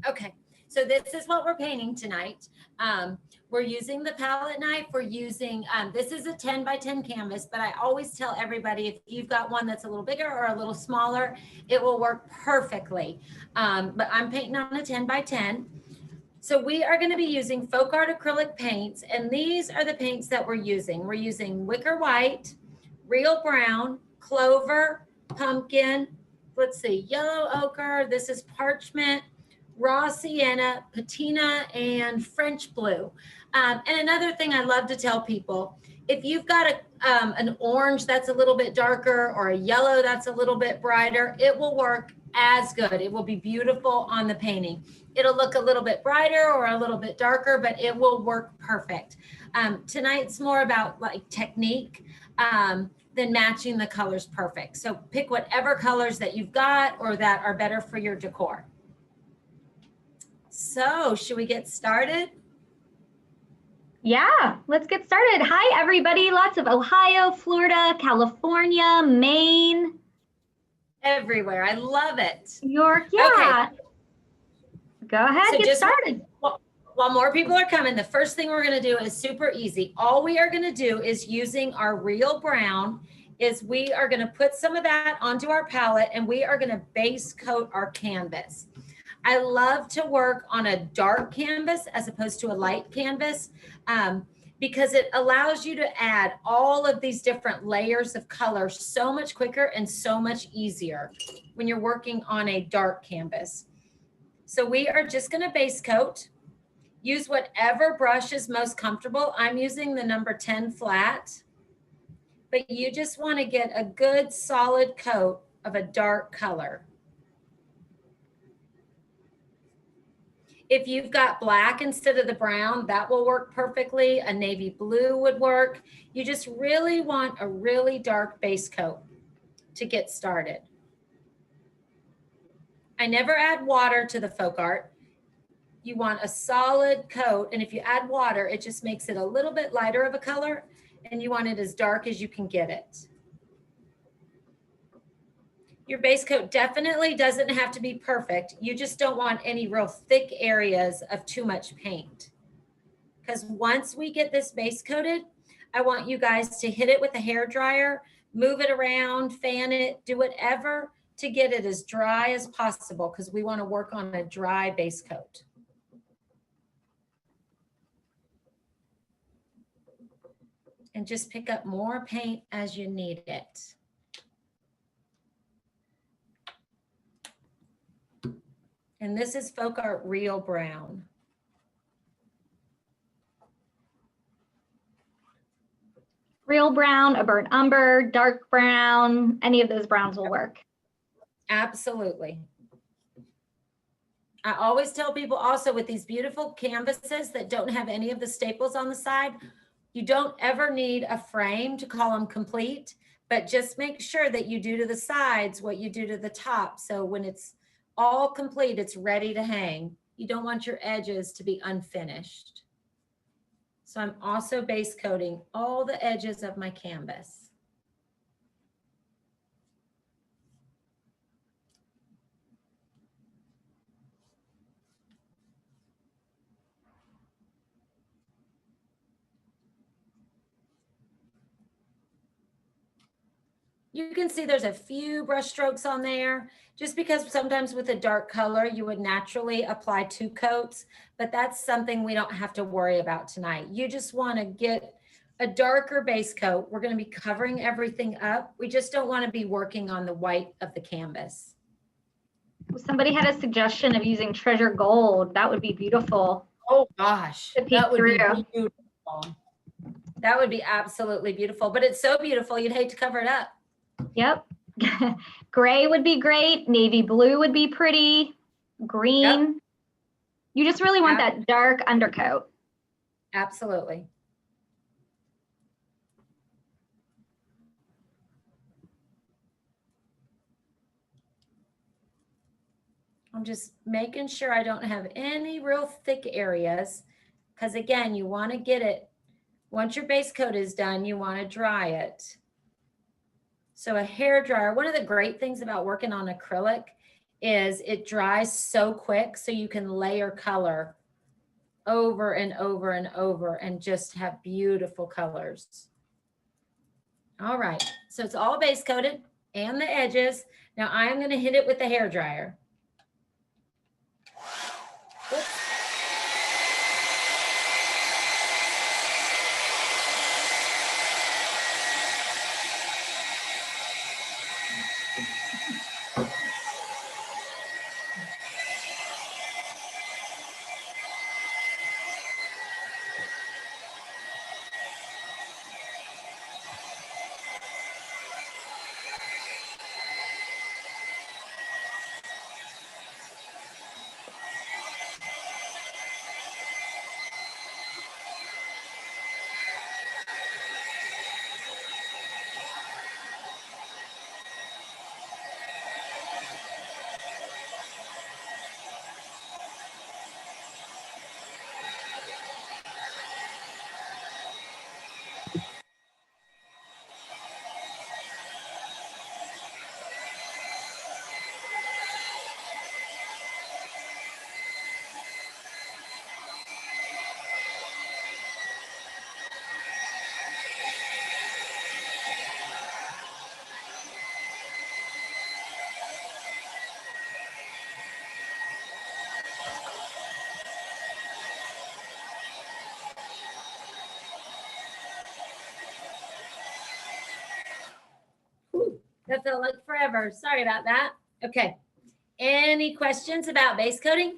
Okay, so this is what we're painting tonight. We're using the palette knife. We're using, this is a 10 by 10 canvas, but I always tell everybody if you've got one that's a little bigger or a little smaller, it will work perfectly. But I'm painting on a 10 by 10. So we are going to be using FolkArt acrylic paints, and these are the paints that we're using. We're using Wicker White, Real Brown, Clover, Pumpkin, let's see, Yellow Ochre, this is Parchment, Raw Sienna, Patina, and French Blue. And another thing I love to tell people, if you've got an orange that's a little bit darker or a yellow that's a little bit brighter, it will work as good. It will be beautiful on the painting. It'll look a little bit brighter or a little bit darker, but it will work perfect. Tonight's more about like technique than matching the colors perfect. So pick whatever colors that you've got or that are better for your decor. So should we get started? Yeah, let's get started. Hi, everybody. Lots of Ohio, Florida, California, Maine. Everywhere. I love it. New York. Yeah. Okay. Go ahead, so get started. While more people are coming, the first thing we're going to do is super easy. All we are going to do is using our Real Brown is we are going to put some of that onto our palette and we are going to base coat our canvas. I love to work on a dark canvas as opposed to a light canvas because it allows you to add all of these different layers of color so much quicker and so much easier when you're working on a dark canvas. So we are just going to base coat. Use whatever brush is most comfortable. I'm using the number 10 flat, but you just want to get a good solid coat of a dark color. If you've got black instead of the brown, that will work perfectly. A navy blue would work. You just really want a really dark base coat to get started. I never add water to the FolkArt. You want a solid coat, and if you add water, it just makes it a little bit lighter of a color, and you want it as dark as you can get it. Your base coat definitely doesn't have to be perfect. You just don't want any real thick areas of too much paint. Because once we get this base coated, I want you guys to hit it with a hair dryer, move it around, fan it, do whatever to get it as dry as possible because we want to work on a dry base coat. And just pick up more paint as you need it. And this is FolkArt Real Brown. Real brown, a burnt umber, dark brown, any of those browns will work. Absolutely. I always tell people also with these beautiful canvases that don't have any of the staples on the side, you don't ever need a frame to call them complete, but just make sure that you do to the sides what you do to the top. So when it's all complete, it's ready to hang. You don't want your edges to be unfinished. So I'm also base coating all the edges of my canvas. You can see there's a few brush strokes on there, just because sometimes with a dark color, you would naturally apply 2 coats, but that's something we don't have to worry about tonight. You just want to get a darker base coat. We're going to be covering everything up. We just don't want to be working on the white of the canvas. Somebody had a suggestion of using treasure gold. That would be beautiful. Oh gosh, that would be beautiful. That would be absolutely beautiful, but it's so beautiful, you'd hate to cover it up. Yep. Gray would be great. Navy blue would be pretty. Green. Yep. You just really want that dark undercoat. Absolutely. I'm just making sure I don't have any real thick areas because again, you want to get it, once your base coat is done, you want to dry it. So a hair dryer, one of the great things about working on acrylic is it dries so quick, so you can layer color over and over and over and just have beautiful colors. All right, so it's all base coated and the edges. Now I'm going to hit it with the hairdryer. Oops. That felt like forever. Sorry about that. Okay. Any questions about base coating?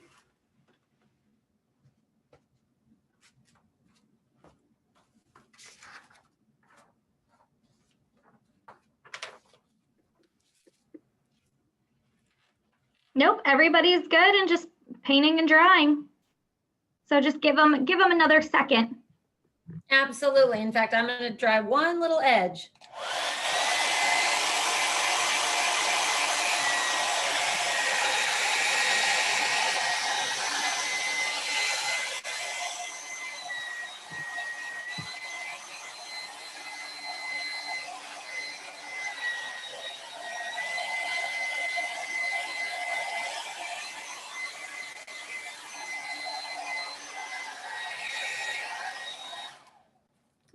Nope, everybody's good and just painting and drying. So just give them another second. Absolutely. In fact, I'm going to dry one little edge.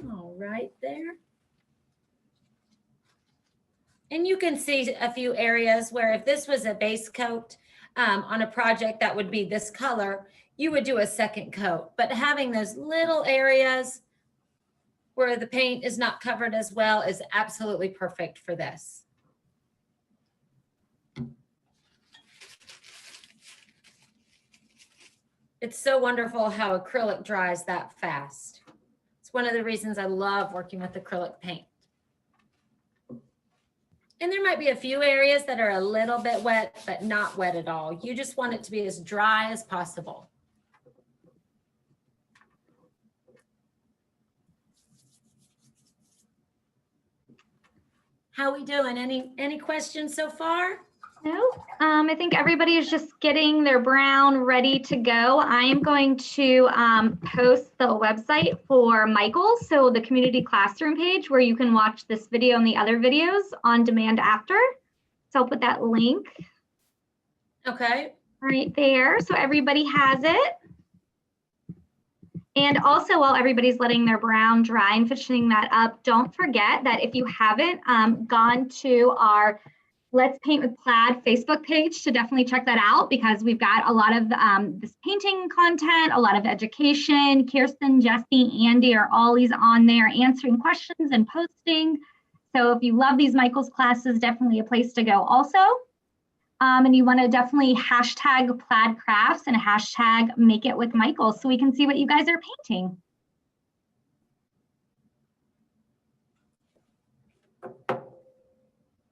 All right there. And you can see a few areas where if this was a base coat on a project that would be this color, you would do a second coat. But having those little areas where the paint is not covered as well is absolutely perfect for this. It's so wonderful how acrylic dries that fast. It's one of the reasons I love working with acrylic paint. And there might be a few areas that are a little bit wet, but not wet at all. You just want it to be as dry as possible. How we doing? Any questions so far? No, I think everybody is just getting their brown ready to go. I am going to post the website for Michael's, so the community classroom page where you can watch this video and the other videos on demand after. So I'll put that link. Okay. Right there, so everybody has it. And also, while everybody's letting their brown dry and finishing that up, don't forget that if you haven't gone to our Let's Paint with Plaid Facebook page to definitely check that out, because we've got a lot of this painting content, a lot of education. Kirsten, Jesse, Andy are always on there answering questions and posting. So if you love these Michael's classes, definitely a place to go also. And you want to definitely hashtag Plaid Crafts and hashtag Make It with Michael so we can see what you guys are painting.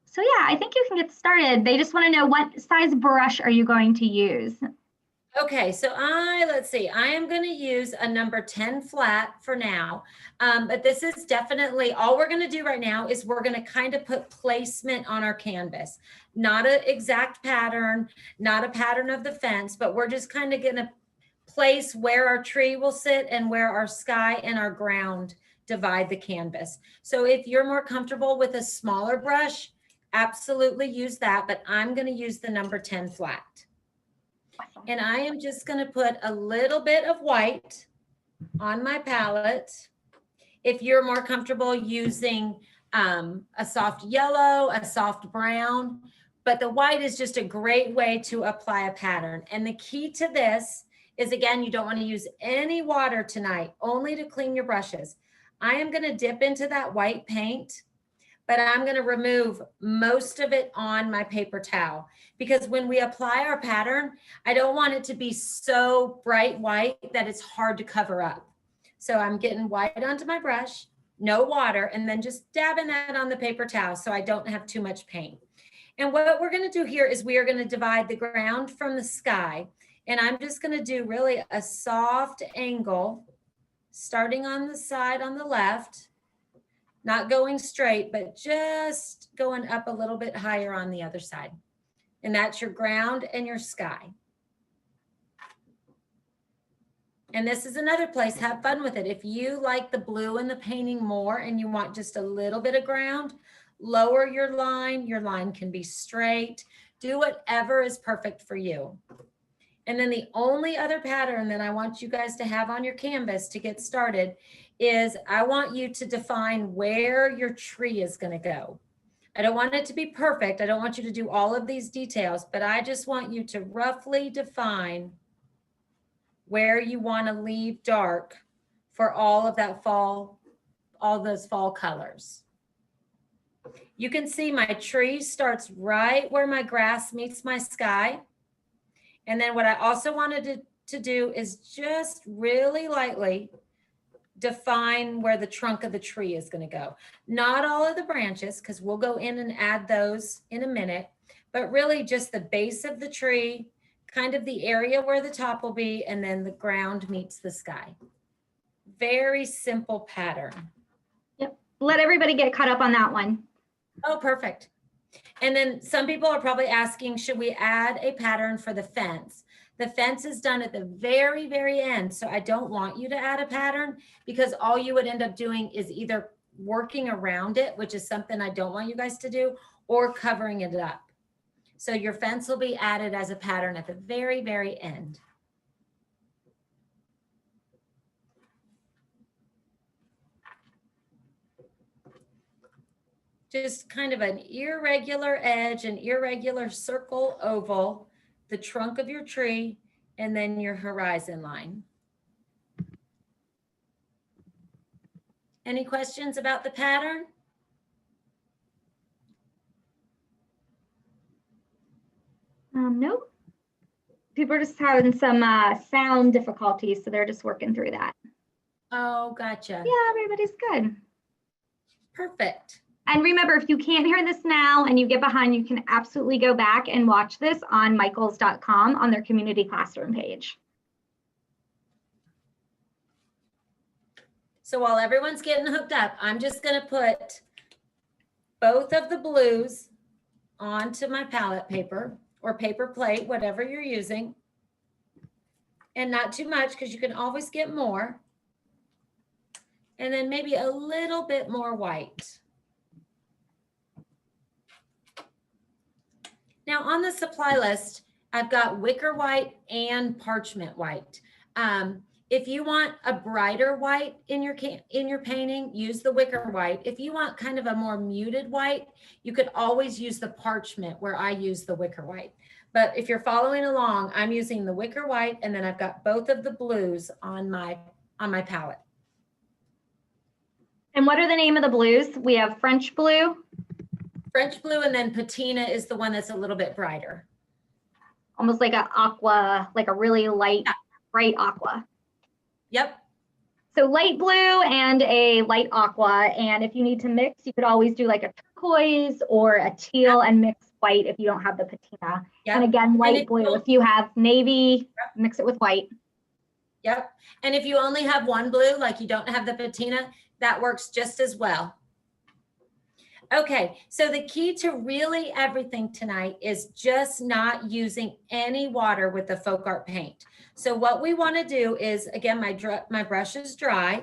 So yeah, I think you can get started. They just want to know, what size brush are you going to use? Okay, so let's see, I am going to use a number 10 flat for now, but this is definitely, all we're going to do right now is we're going to kind of put placement on our canvas, not an exact pattern, not a pattern of the fence, but we're just kind of going to place where our tree will sit and where our sky and our ground divide the canvas. So if you're more comfortable with a smaller brush, absolutely use that, but I'm going to use the number 10 flat. And I am just going to put a little bit of white on my palette. If you're more comfortable using a soft yellow, a soft brown, but the white is just a great way to apply a pattern. And the key to this is, again, you don't want to use any water tonight, only to clean your brushes. I am going to dip into that white paint, but I'm going to remove most of it on my paper towel, because when we apply our pattern, I don't want it to be so bright white that it's hard to cover up. So I'm getting white onto my brush, no water, and then just dabbing that on the paper towel so I don't have too much paint. And what we're going to do here is we are going to divide the ground from the sky. And I'm just going to do really a soft angle, starting on the side on the left, not going straight, but just going up a little bit higher on the other side. And that's your ground and your sky. And this is another place, have fun with it. If you like the blue in the painting more and you want just a little bit of ground, lower your line. Your line can be straight. Do whatever is perfect for you. And then the only other pattern that I want you guys to have on your canvas to get started is I want you to define where your tree is going to go. I don't want it to be perfect. I don't want you to do all of these details, but I just want you to roughly define where you want to leave dark for all of that fall, all those fall colors. You can see my tree starts right where my grass meets my sky. And then what I also wanted to do is just really lightly define where the trunk of the tree is going to go. Not all of the branches, because we'll go in and add those in a minute, but really just the base of the tree, kind of the area where the top will be, and then the ground meets the sky. Very simple pattern. Yep. Let everybody get caught up on that one. Oh, perfect. And then some people are probably asking, should we add a pattern for the fence? The fence is done at the very, very end. So I don't want you to add a pattern, because all you would end up doing is either working around it, which is something I don't want you guys to do, or covering it up. So your fence will be added as a pattern at the very, very end. Just kind of an irregular edge, an irregular circle oval, the trunk of your tree, and then your horizon line. Any questions about the pattern? Nope. People are just having some sound difficulties, so they're just working through that. Oh, gotcha. Yeah, everybody's good. Perfect. And remember, if you can't hear this now and you get behind, you can absolutely go back and watch this on michaels.com on their community classroom page. So while everyone's getting hooked up, I'm just going to put both of the blues onto my palette paper or paper plate, whatever you're using. And not too much, because you can always get more. And then maybe a little bit more white. Now on the supply list, I've got wicker white and parchment white. If you want a brighter white in your painting, use the wicker white. If you want kind of a more muted white, you could always use the parchment, where I use the wicker white. But if you're following along, I'm using the wicker white, and then I've got both of the blues on my palette. And what are the name of the blues? We have French blue. French blue, and then Patina is the one that's a little bit brighter. Almost like an aqua, like a really light, bright aqua. Yep. So light blue and a light aqua. And if you need to mix, you could always do like a turquoise or a teal and mix white if you don't have the patina. Yep. And again, light blue. If you have navy, mix it with white. Yep. And if you only have one blue, like you don't have the patina, that works just as well. Okay, so the key to really everything tonight is just not using any water with the FolkArt paint. So what we want to do is, again, my brush is dry.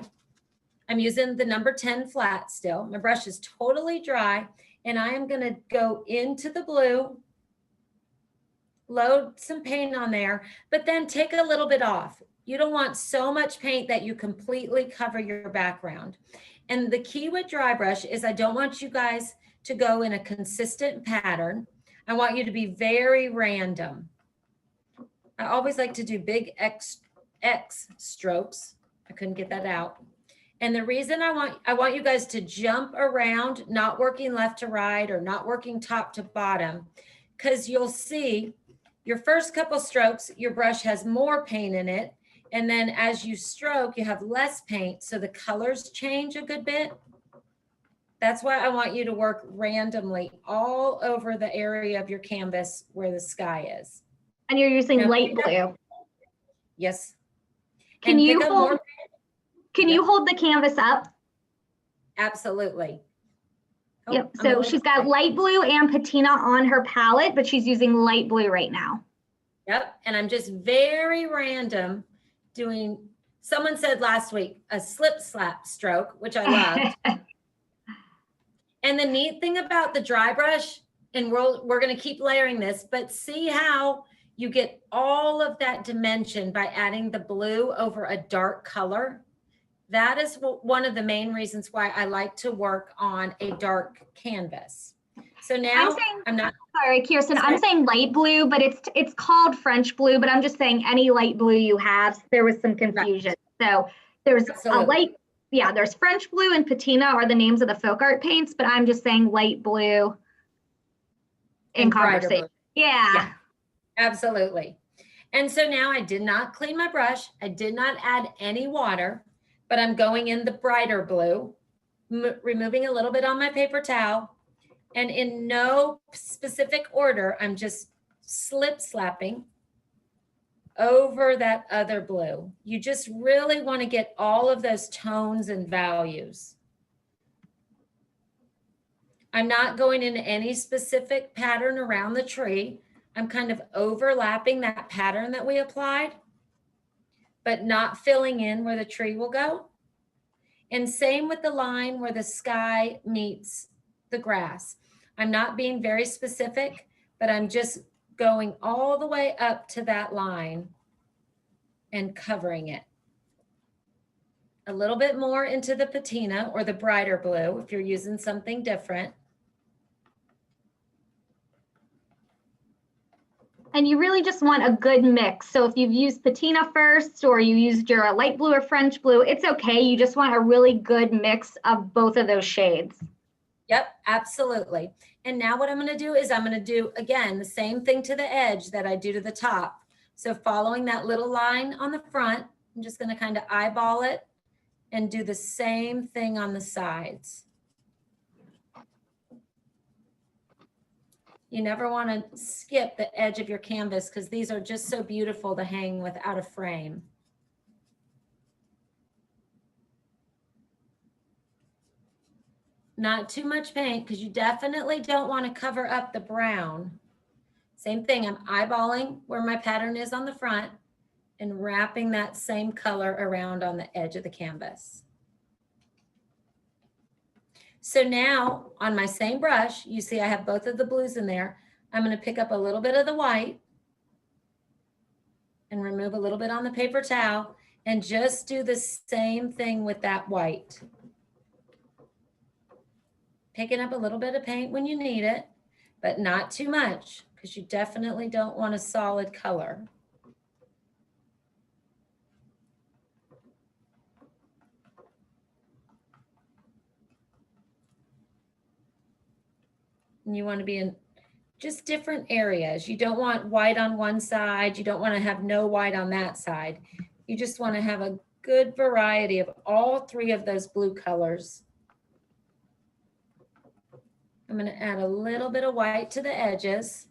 I'm using the number 10 flat still. My brush is totally dry, And I am going to go into the blue, load some paint on there, but then take a little bit off. You don't want so much paint that you completely cover your background. And the key with dry brush is I don't want you guys to go in a consistent pattern. I want you to be very random. I always like to do big X strokes. I couldn't get that out. And the reason I want you guys to jump around, not working left to right or not working top to bottom, because you'll see your first couple strokes, your brush has more paint in it. And then as you stroke, you have less paint. So the colors change a good bit. That's why I want you to work randomly all over the area of your canvas where the sky is. And you're using light blue. Yes. Can you hold the canvas up? Absolutely. Oh, yep. So she's got light blue and patina on her palette, but she's using light blue right now. Yep. And I'm just very random doing, someone said last week, a slip slap stroke, which I loved. And the neat thing about the dry brush, and we're going to keep layering this, but see how you get all of that dimension by adding the blue over a dark color. That is one of the main reasons why I like to work on a dark canvas. So now I'm not sorry, Kirsten, I'm saying light blue, but it's called French blue, but I'm just saying any light blue you have. There was some confusion. Right. So there's a light, yeah, there's French blue and patina are the names of the folk art paints, but I'm just saying light blue in conversation. Yeah. Absolutely. And so now I did not clean my brush. I did not add any water, but I'm going in the brighter blue, removing a little bit on my paper towel. And in no specific order, I'm just slip slapping over that other blue. You just really want to get all of those tones and values. I'm not going into any specific pattern around the tree. I'm kind of overlapping that pattern that we applied, but not filling in where the tree will go. And same with the line where the sky meets the grass. I'm not being very specific, but I'm just going all the way up to that line and covering it. A little bit more into the patina or the brighter blue if you're using something different. And you really just want a good mix. So if you've used patina first or you used your light blue or French blue, it's okay. You just want a really good mix of both of those shades. Yep, absolutely. And now what I'm going to do is I'm going to do, again, the same thing to the edge that I do to the top. So following that little line on the front, I'm just going to kind of eyeball it and do the same thing on the sides. You never want to skip the edge of your canvas because these are just so beautiful to hang without a frame. Not too much paint because you definitely don't want to cover up the brown. Same thing, I'm eyeballing where my pattern is on the front and wrapping that same color around on the edge of the canvas. So now on my same brush, you see I have both of the blues in there. I'm going to pick up a little bit of the white and remove a little bit on the paper towel and just do the same thing with that white. Picking up a little bit of paint when you need it, but not too much because you definitely don't want a solid color. And you want to be in just different areas. You don't want white on one side. You don't want to have no white on that side. You just want to have a good variety of all three of those blue colors. I'm going to add a little bit of white to the edges.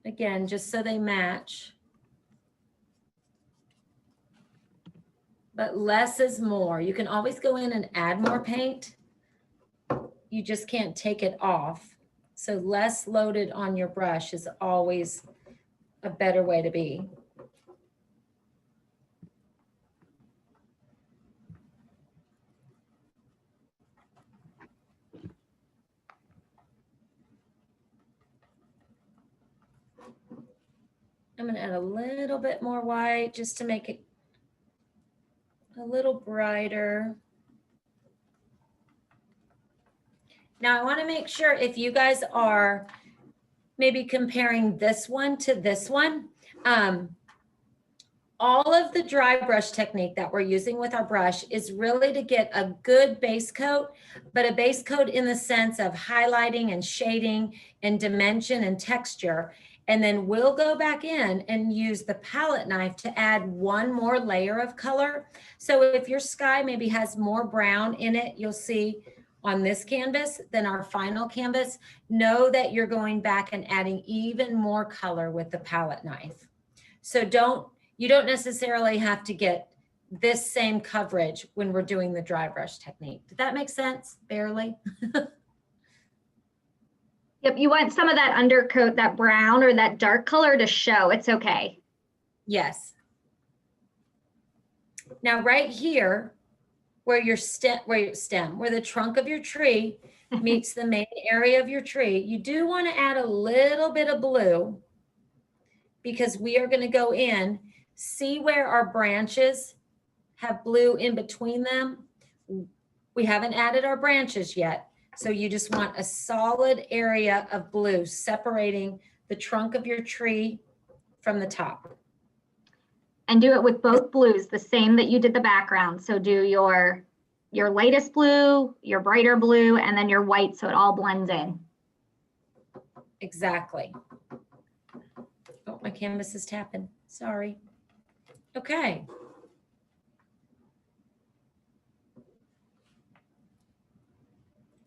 Again, just so they match. But less is more. You can always go in and add more paint. You just can't take it off. So less loaded on your brush is always a better way to be. I'm gonna add a little bit more white just to make it a little brighter. Now I wanna make sure if you guys are maybe comparing this one to this one, all of the dry brush technique that we're using with our brush is really to get a good base coat, but a base coat in the sense of highlighting and shading and dimension and texture. And then we'll go back in and use the palette knife to add one more layer of color. So if your sky maybe has more brown in it, you'll see on this canvas than our final canvas, know that you're going back and adding even more color with the palette knife. So you don't necessarily have to get this same coverage when we're doing the dry brush technique. Did that make sense? Barely. Yep, you want some of that undercoat, that brown or that dark color to show. It's okay. Yes. Now right here, where the trunk of your tree meets the main area of your tree, you do want to add a little bit of blue because we are going to go in. See where our branches have blue in between them? We haven't added our branches yet. So you just want a solid area of blue separating the trunk of your tree from the top. And do it with both blues, the same that you did the background. So do your lightest blue, your brighter blue, and then your white so it all blends in. Exactly. Oh, my canvas is tapping. Sorry. Okay.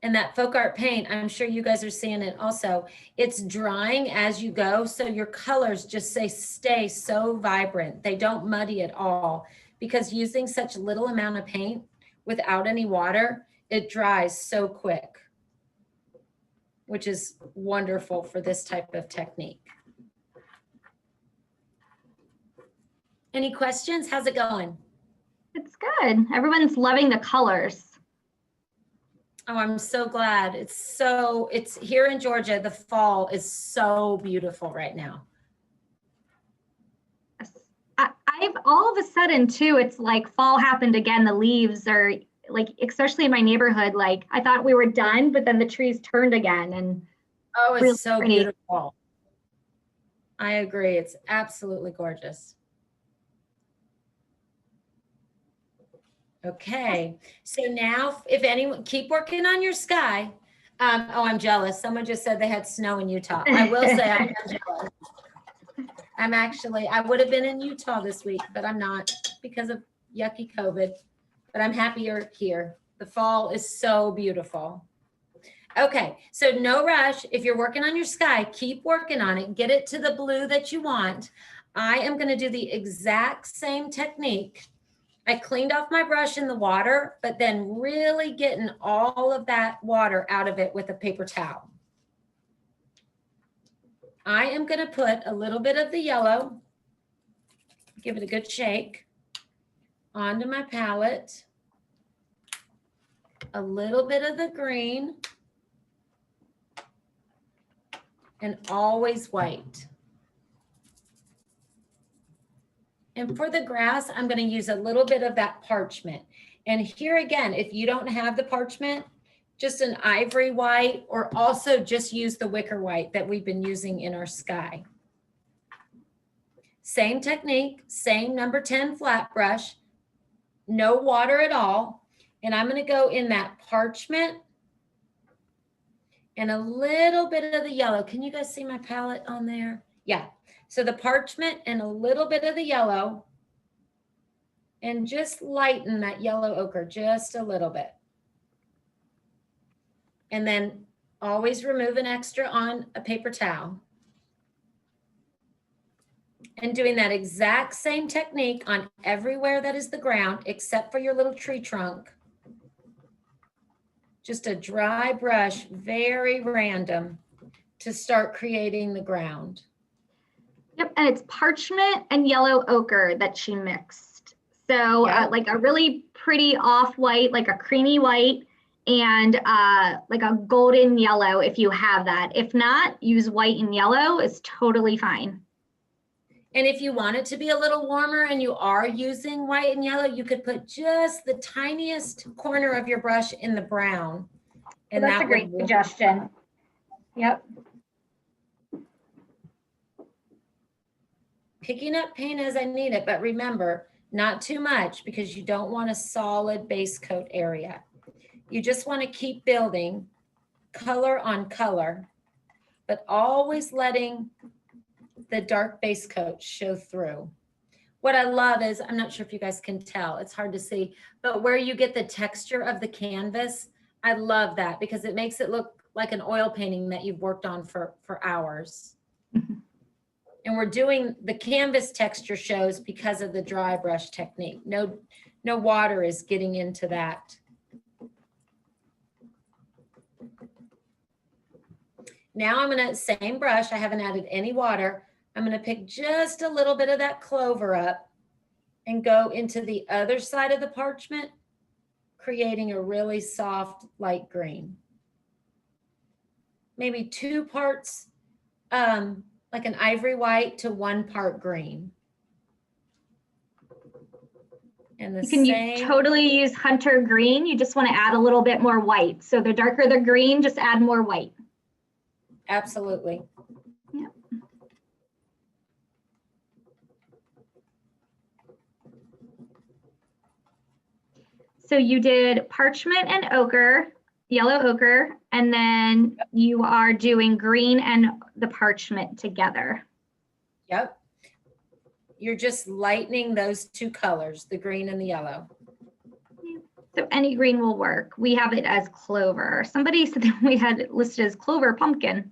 And that FolkArt paint, I'm sure you guys are seeing it also. It's drying as you go, so your colors just stay so vibrant. They don't muddy at all because using such little amount of paint without any water, it dries so quick, which is wonderful for this type of technique. Any questions? How's it going? It's good. Everyone's loving the colors. Oh, I'm so glad. It's here in Georgia, the fall is so beautiful right now. I've all of a sudden too, it's like fall happened again. The leaves are like, especially in my neighborhood, like I thought we were done, but then the trees turned again. And oh, it's really so pretty. Beautiful. I agree. It's absolutely gorgeous. Okay, so now if anyone, keep working on your sky. Oh, I'm jealous. Someone just said they had snow in Utah. I will say I am jealous. I would have been in Utah this week, but I'm not because of yucky COVID, but I'm happier here. The fall is so beautiful. Okay, so no rush. If you're working on your sky, keep working on it. Get it to the blue that you want. I am going to do the exact same technique. I cleaned off my brush in the water, but then really getting all of that water out of it with a paper towel. I am going to put a little bit of the yellow, give it a good shake, onto my palette, a little bit of the green, and always white. And for the grass, I'm going to use a little bit of that parchment. And here again, if you don't have the parchment, just an ivory white, or also just use the wicker white that we've been using in our sky. Same technique, same number 10 flat brush, no water at all. And I'm going to go in that parchment and a little bit of the yellow. Can you guys see my palette on there? Yeah. So the parchment and a little bit of the yellow, and just lighten that yellow ochre just a little bit. And then always remove an extra on a paper towel. And doing that exact same technique on everywhere that is the ground, except for your little tree trunk. Just a dry brush, very random, to start creating the ground. Yep, and it's parchment and yellow ochre that she mixed. So like a really pretty off-white, like a creamy white, and like a golden yellow if you have that. If not, use white and yellow, is totally fine. And if you want it to be a little warmer and you are using white and yellow, you could put just the tiniest corner of your brush in the brown. And that's a great suggestion. Yep. Picking up paint as I need it, but remember, not too much because you don't want a solid base coat area. You just want to keep building color on color, but always letting the dark base coat show through. What I love is, I'm not sure if you guys can tell, it's hard to see, but where you get the texture of the canvas, I love that because it makes it look like an oil painting that you've worked on for hours. And we're doing the canvas texture shows because of the dry brush technique. No water is getting into that. Now I'm gonna, same brush, I haven't added any water. I'm gonna pick just a little bit of that Clover up and go into the other side of the parchment, creating a really soft light green. Maybe 2 parts like an ivory white to 1 part green. And the You totally use hunter green. You just want to add a little bit more white. So the darker the green, just add more white. Absolutely. Yeah. So you did parchment and ochre, yellow ochre, and then you are doing green and the parchment together. Yep. You're just lightening those 2 colors, the green and the yellow. So any green will work. We have it as Clover. Somebody said that we had it listed as Clover pumpkin.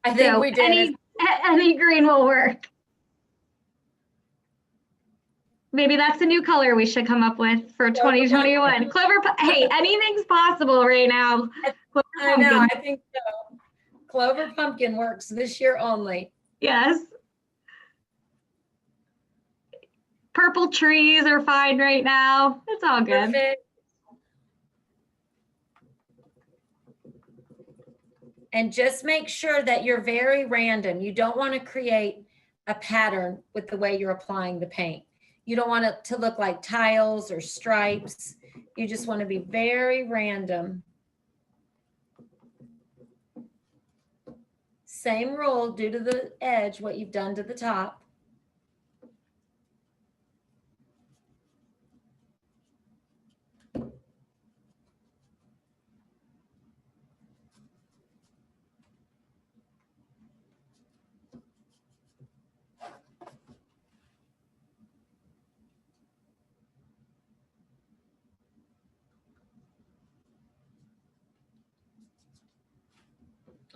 I think we did. Any green will work. Maybe that's a new color we should come up with for 2021. Clover, hey, anything's possible right now. I know, I think so. Clover pumpkin works this year only. Yes. Purple trees are fine right now. It's all good. Perfect. And just make sure that you're very random. You don't want to create a pattern with the way you're applying the paint. You don't want it to look like tiles or stripes. You just want to be very random. Same rule, do to the edge what you've done to the top.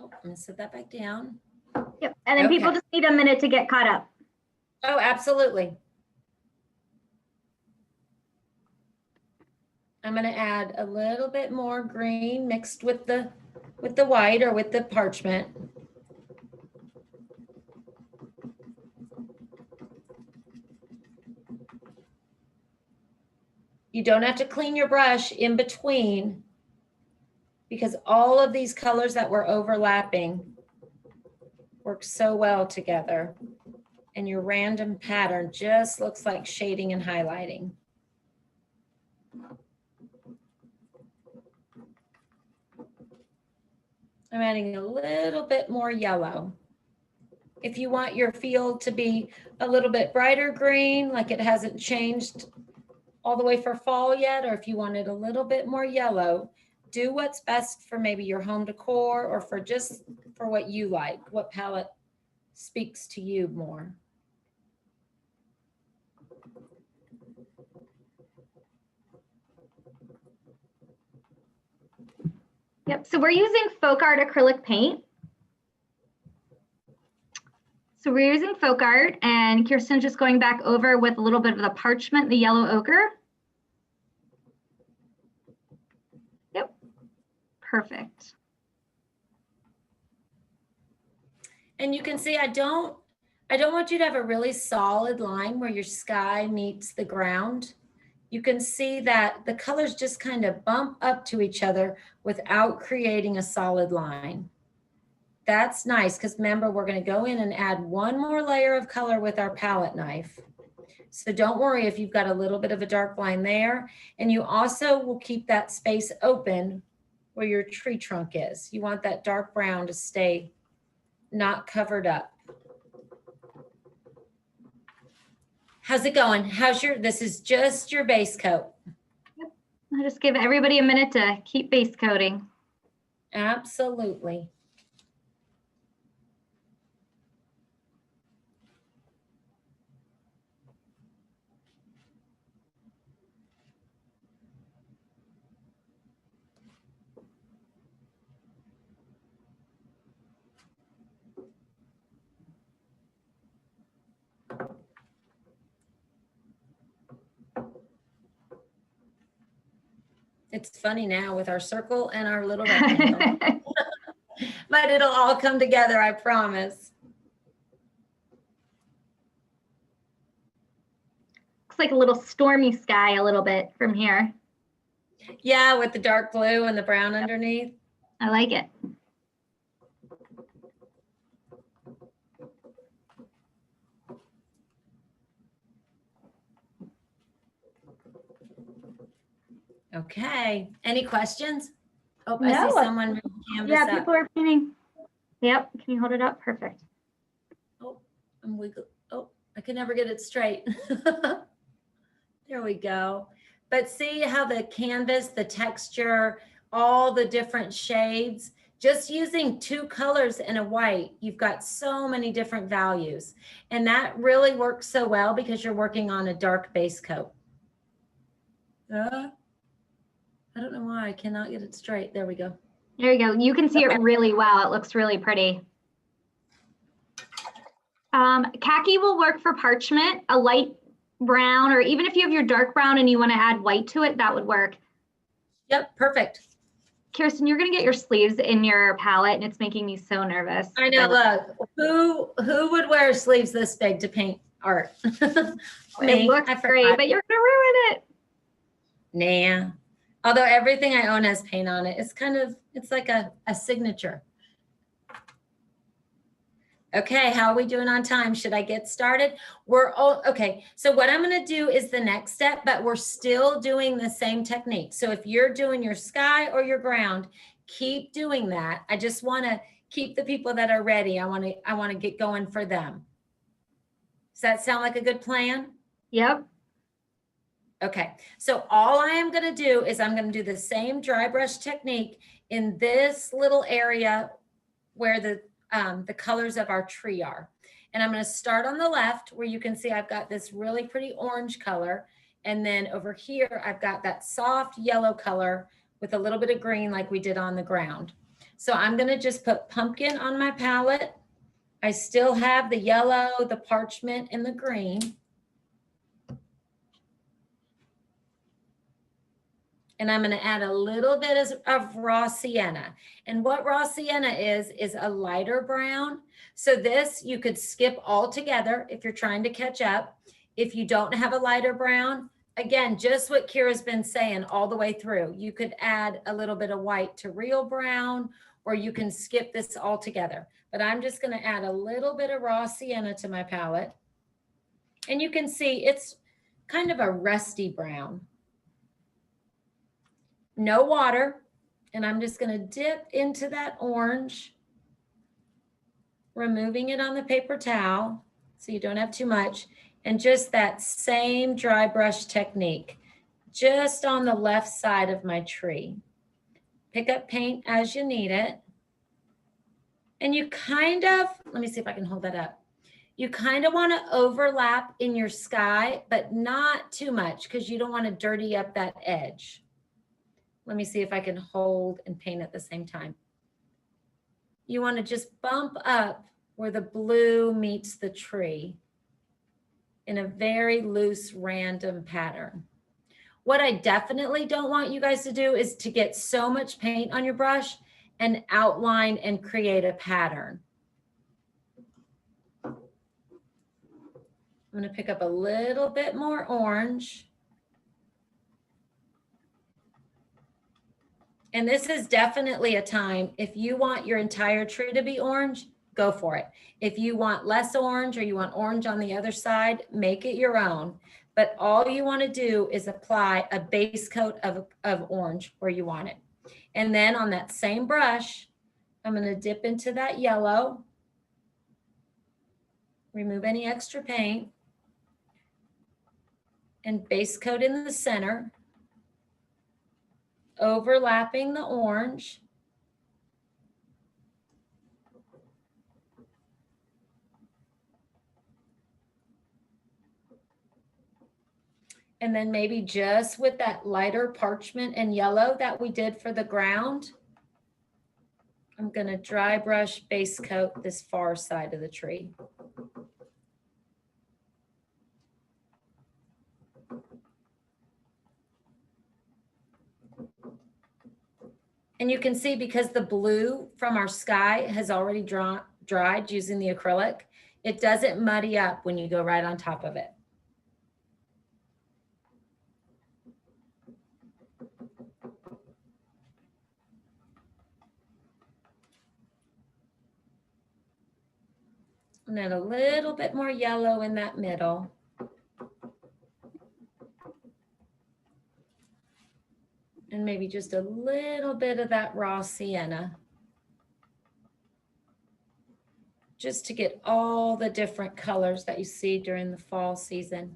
Oh, I'm gonna set that back down. Yep. And then people just need a minute to get caught up. Oh, absolutely. I'm going to add a little bit more green mixed with the white or with the parchment. You don't have to clean your brush in between because all of these colors that we're overlapping work so well together. And your random pattern just looks like shading and highlighting. I'm adding a little bit more yellow. If you want your field to be a little bit brighter green, like it hasn't changed all the way for fall yet, or if you wanted a little bit more yellow, do what's best for maybe your home decor or for just for what you like, what palette speaks to you more. Yep, so we're using FolkArt acrylic paint. So we're using FolkArt, and Kirsten's just going back over with a little bit of the parchment, the yellow ochre. Yep, perfect. And you can see I don't want you to have a really solid line where your sky meets the ground. You can see that the colors just kind of bump up to each other without creating a solid line. That's nice, because remember, we're going to go in and add one more layer of color with our palette knife. So don't worry if you've got a little bit of a dark line there. And you also will keep that space open where your tree trunk is. You want that dark brown to stay not covered up. How's it going? This is just your base coat. Yep. I'll just give everybody a minute to keep base coating. Absolutely. It's funny now with our circle and our little rectangle. But it'll all come together, I promise. Looks like a little stormy sky a little bit from here. Yeah, with the dark blue and the brown underneath. I like it. Okay. Any questions? Oh, No. I see someone move the canvas Yeah, up. people are painting. Yep. Can you hold it up? Perfect. Oh, I'm wiggle. Oh, I can never get it straight. There we go. But see how the canvas, the texture, all the different shades, just using 2 colors and a white, you've got so many different values. And that really works so well because you're working on a dark base coat. I don't know why I cannot get it straight. There we go. There you go. You can see it really well. It looks really pretty. Khaki will work for parchment, a light brown, or even if you have your dark brown and you want to add white to it, that would work. Yep, perfect. Kirsten, you're going to get your sleeves in your palette and it's making me so nervous. I know, look, who would wear sleeves this big to paint art? It looks great, but you're going to ruin it. Nah. Although everything I own has paint on it. It's like a signature. Okay, how are we doing on time? Should I get started? Okay, so what I'm going to do is the next step, but we're still doing the same technique. So if you're doing your sky or your ground, keep doing that. I just want to keep the people that are ready. I want to get going for them. Does that sound like a good plan? Yep. Okay, so all I am going to do is I'm going to do the same dry brush technique in this little area where the colors of our tree are. And I'm going to start on the left where you can see I've got this really pretty orange color. And then over here, I've got that soft yellow color with a little bit of green like we did on the ground. So I'm going to just put pumpkin on my palette. I still have the yellow, the parchment, and the green. And I'm going to add a little bit of raw sienna. And what raw sienna is a lighter brown. So this you could skip altogether if you're trying to catch up. If you don't have a lighter brown, again, just what Kira's been saying all the way through. You could add a little bit of white to real brown, or you can skip this altogether. But I'm just going to add a little bit of raw sienna to my palette. And you can see it's kind of a rusty brown. No water, and I'm just going to dip into that orange, removing it on the paper towel so you don't have too much, and just that same dry brush technique, just on the left side of my tree. Pick up paint as you need it, and you kind of, let me see if I can hold that up. You kind of want to overlap in your sky, but not too much because you don't want to dirty up that edge. Let me see if I can hold and paint at the same time. You want to just bump up where the blue meets the tree in a very loose, random pattern. What I definitely don't want you guys to do is to get so much paint on your brush and outline and create a pattern. I'm going to pick up a little bit more orange. And this is definitely a time, if you want your entire tree to be orange, go for it. If you want less orange or you want orange on the other side, make it your own. But all you want to do is apply a base coat of orange where you want it. And then on that same brush, I'm going to dip into that yellow, remove any extra paint, and base coat in the center, overlapping the orange. And then maybe just with that lighter parchment and yellow that we did for the ground, I'm going to dry brush base coat this far side of the tree. And you can see because the blue from our sky has already dried using the acrylic, it doesn't muddy up when you go right on top of it. And then a little bit more yellow in that middle. And maybe just a little bit of that raw sienna. Just to get all the different colors that you see during the fall season.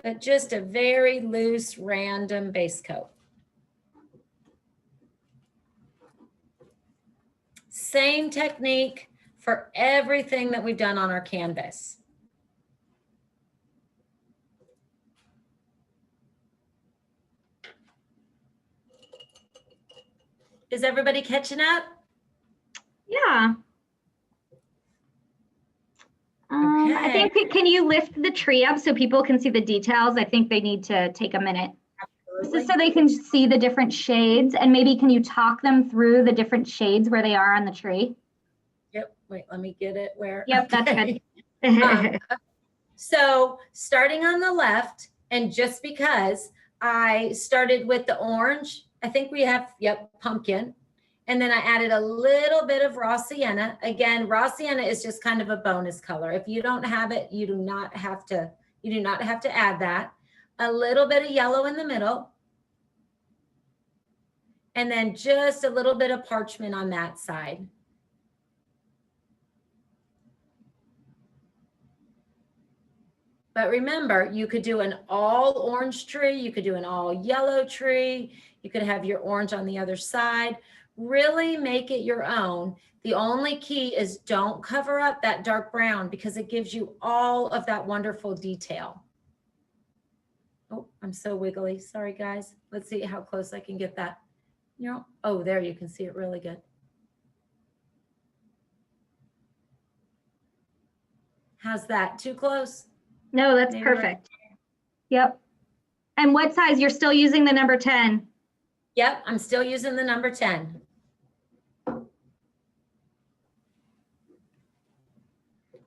But just a very loose, random base coat. Same technique for everything that we've done on our canvas. Is everybody catching up? Yeah. Okay. I think, can you lift the tree up so people can see the details? I think they need to take a minute. Absolutely. So they can see the different shades, and maybe can you talk them through the different shades where they are on the tree? Yep, wait, let me get it where. Yep, that's okay. good. So starting on the left, and just because I started with the orange, I think we have, yep, pumpkin. And then I added a little bit of raw sienna. Again, raw sienna is just kind of a bonus color. If you don't have it, you do not have to add that. A little bit of yellow in the middle. And then just a little bit of parchment on that side. But remember, you could do an all orange tree, you could do an all yellow tree, you could have your orange on the other side. Really make it your own. The only key is don't cover up that dark brown because it gives you all of that wonderful detail. Oh, I'm so wiggly. Sorry, guys. Let's see how close I can get that. You know, oh, there you can see it really good. How's that? Too close? No, that's Maybe perfect. Right. Yep. And what size? You're still using the number 10? Yep, I'm still using the number 10.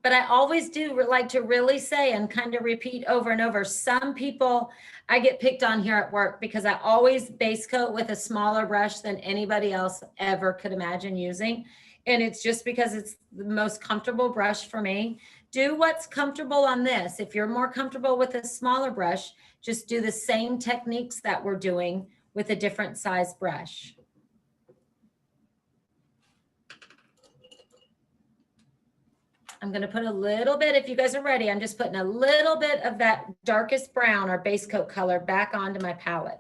But I always do like to really say and kind of repeat over and over. Some people, I get picked on here at work because I always base coat with a smaller brush than anybody else ever could imagine using. And it's just because it's the most comfortable brush for me. Do what's comfortable on this. If you're more comfortable with a smaller brush, just do the same techniques that we're doing with a different size brush. I'm going to put a little bit, if you guys are ready, I'm just putting a little bit of that darkest brown or base coat color back onto my palette.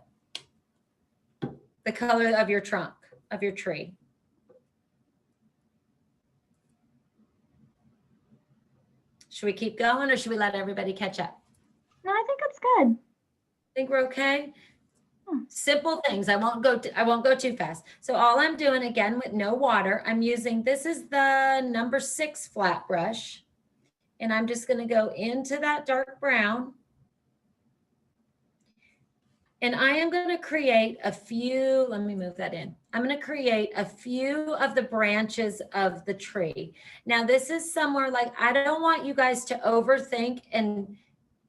The color of your trunk, of your tree. Should we keep going or should we let everybody catch up? No, I think that's good. Think we're okay? Simple things. I won't go too fast. So all I'm doing, again, with no water, I'm using, this is the number 6 flat brush. And I'm just going to go into that dark brown. And I am going to create a few, let me move that in. I'm going to create a few of the branches of the tree. Now this is somewhere like, I don't want you guys to overthink and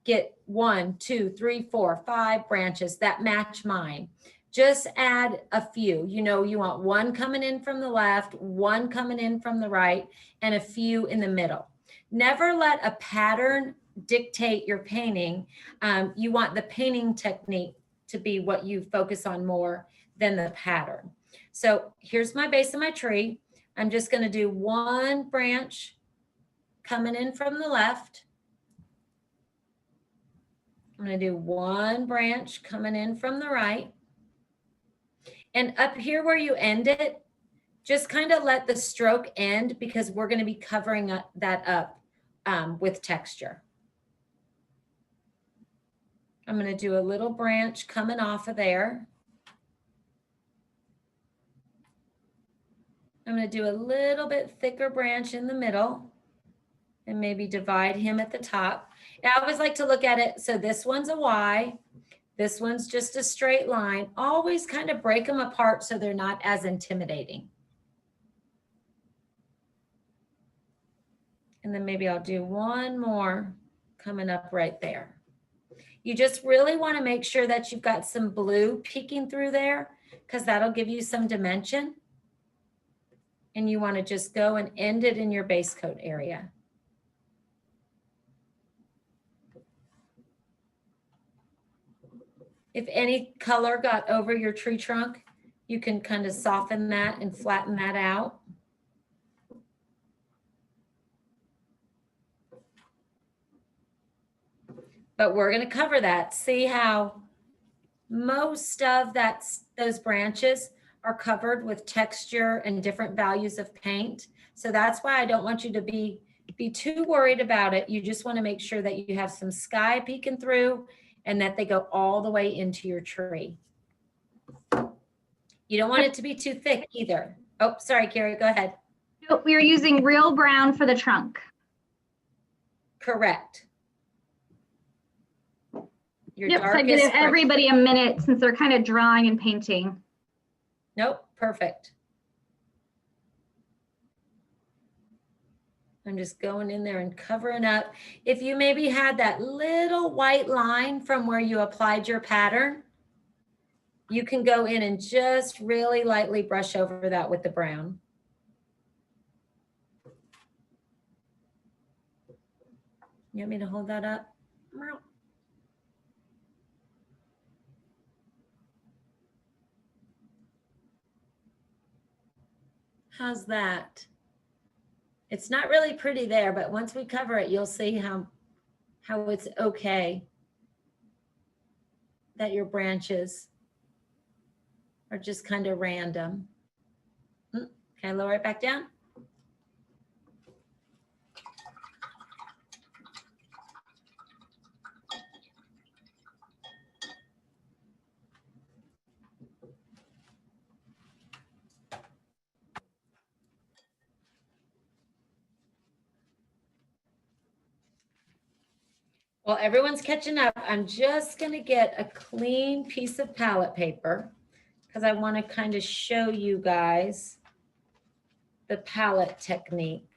get 1, 2, 3, 4, 5 branches that match mine. Just add a few. You know, you want one coming in from the left, one coming in from the right, and a few in the middle. Never let a pattern dictate your painting. You want the painting technique to be what you focus on more than the pattern. So here's my base of my tree. I'm just going to do one branch coming in from the left. I'm going to do one branch coming in from the right. And up here where you end it, just kind of let the stroke end because we're going to be covering that up with texture. I'm going to do a little branch coming off of there. I'm going to do a little bit thicker branch in the middle and maybe divide him at the top. I always like to look at it. So this one's a Y. This one's just a straight line. Always kind of break them apart so they're not as intimidating. And then maybe I'll do one more coming up right there. You just really want to make sure that you've got some blue peeking through there because that'll give you some dimension. And you want to just go and end it in your base coat area. If any color got over your tree trunk, you can kind of soften that and flatten that out. But we're going to cover that. See how most of those branches are covered with texture and different values of paint. So that's why I don't want you to be too worried about it. You just want to make sure that you have some sky peeking through and that they go all the way into your tree. You don't want it to be too thick either. Oh, sorry, Carrie, go ahead. We are using real brown for the trunk. Correct. Yep, so I give everybody a minute since they're kind of drawing and painting. Nope, perfect. I'm just going in there and covering up. If you maybe had that little white line from where you applied your pattern, you can go in and just really lightly brush over that with the brown. You want me to hold that up? How's that? It's not really pretty there, but once we cover it, you'll see how it's okay that your branches are just kind of random. Can I lower it back down? While everyone's catching up, I'm just going to get a clean piece of palette paper because I want to kind of show you guys the palette technique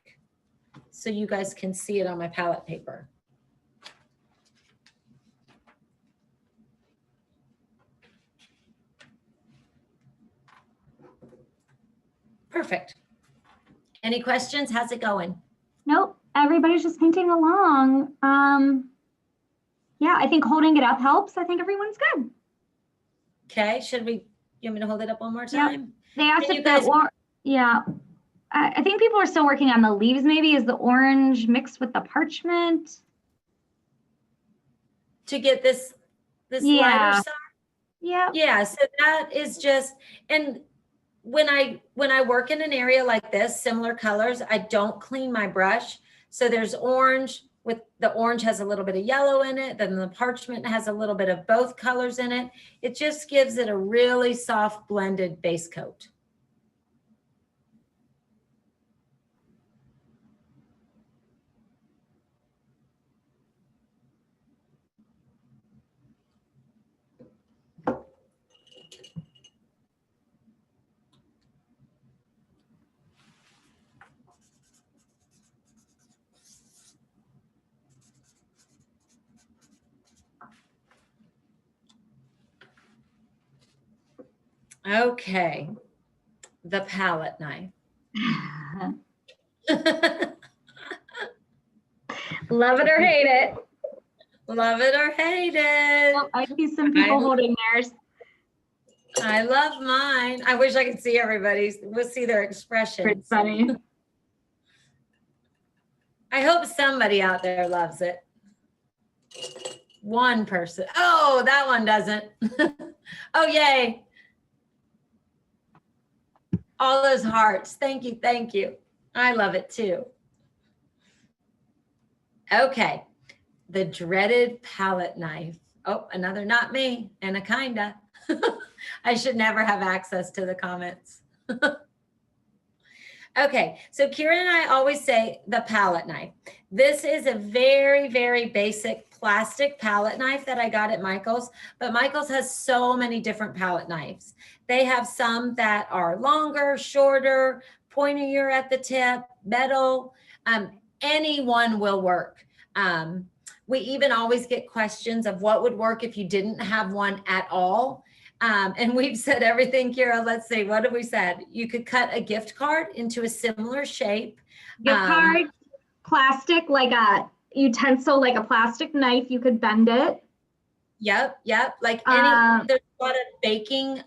so you guys can see it on my palette paper. Perfect. Any questions? How's it going? Nope, everybody's just painting along. Yeah, I think holding it up helps. I think everyone's good. Okay, you want me to hold it up one more time? Yep. They asked if yeah. I think people are still working on the leaves maybe. Is the orange mixed with the parchment? To get this lighter side? Yeah. Yeah, so that is just, and when I work in an area like this, similar colors, I don't clean my brush. So there's orange, with the orange has a little bit of yellow in it, then the parchment has a little bit of both colors in it. It just gives it a really soft blended base coat. Okay, the palette knife. Love it or hate it. Love it or hate it. Oh, I see some people holding theirs. I love mine. I wish I could see everybody's. We'll see their expressions. Pretty funny. I hope somebody out there loves it. One person. Oh, that one doesn't. Oh, yay. All those hearts. Thank you. Thank you. I love it too. Okay. The dreaded palette knife. Oh, another not me. And a kinda. I should never have access to the comments. Okay, so Kieran and I always say the palette knife. This is a very, very basic plastic palette knife that I got at Michael's, but Michael's has so many different palette knives. They have some that are longer, shorter, pointier at the tip, metal. Any one will work. We even always get questions of what would work if you didn't have one at all. And we've said everything, Kira. Let's see, what have we said? You could cut a gift card into a similar shape. Gift card, plastic, like a utensil, like a plastic knife, you could bend it. Yep. Like any, there's a lot of baking,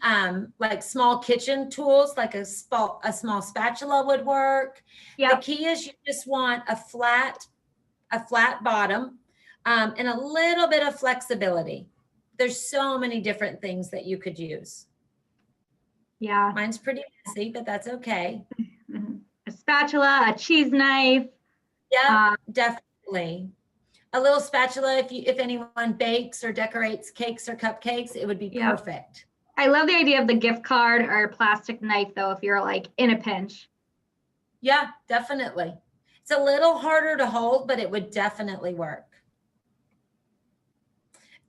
like small kitchen tools, like a small spatula would work. Yep. The key is you just want a flat bottom and a little bit of flexibility. There's so many different things that you could use. Yeah. Mine's pretty messy, but that's okay. A spatula, a cheese knife. Yeah, definitely. A little spatula, if anyone bakes or decorates cakes or cupcakes, it would be perfect. I love the idea of the gift card or plastic knife, though, if you're like in a pinch. Yeah, definitely. It's a little harder to hold, but it would definitely work.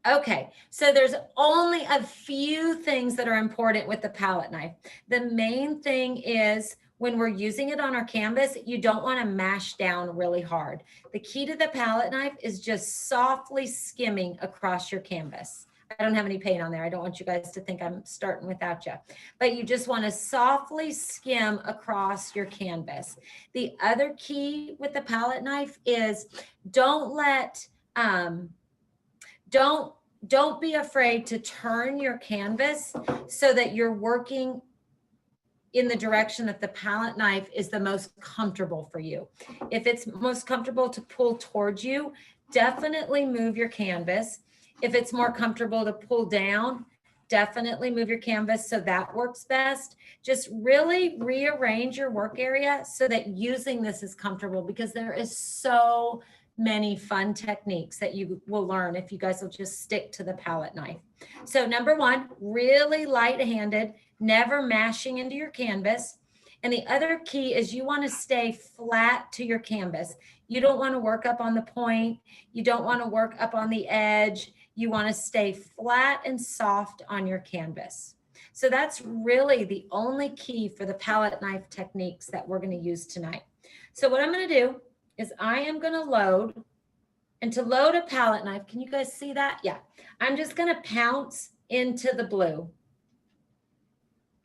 Okay, so there's only a few things that are important with the palette knife. The main thing is when we're using it on our canvas, you don't want to mash down really hard. The key to the palette knife is just softly skimming across your canvas. I don't have any paint on there. I don't want you guys to think I'm starting without you, but you just want to softly skim across your canvas. The other key with the palette knife is don't be afraid to turn your canvas so that you're working in the direction that the palette knife is the most comfortable for you. If it's most comfortable to pull towards you, definitely move your canvas. If it's more comfortable to pull down, definitely move your canvas so that works best. Just really rearrange your work area so that using this is comfortable, because there is so many fun techniques that you will learn if you guys will just stick to the palette knife. So number one, really light-handed, never mashing into your canvas. And the other key is you want to stay flat to your canvas. You don't want to work up on the point. You don't want to work up on the edge. You want to stay flat and soft on your canvas. So that's really the only key for the palette knife techniques that we're going to use tonight. So what I'm going to do is I am going to load, and to load a palette knife, can you guys see that? Yeah, I'm just going to pounce into the blue.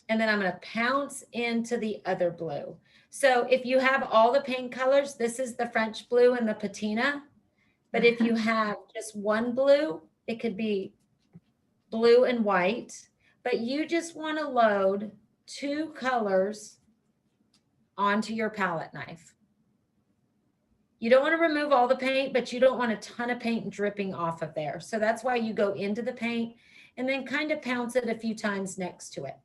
And then I'm going to pounce into the other blue. So if you have all the paint colors, this is the French blue and the patina. But if you have just one blue, it could be blue and white. But you just want to load 2 colors onto your palette knife. You don't want to remove all the paint, but you don't want a ton of paint dripping off of there. So that's why you go into the paint and then kind of pounce it a few times next to it.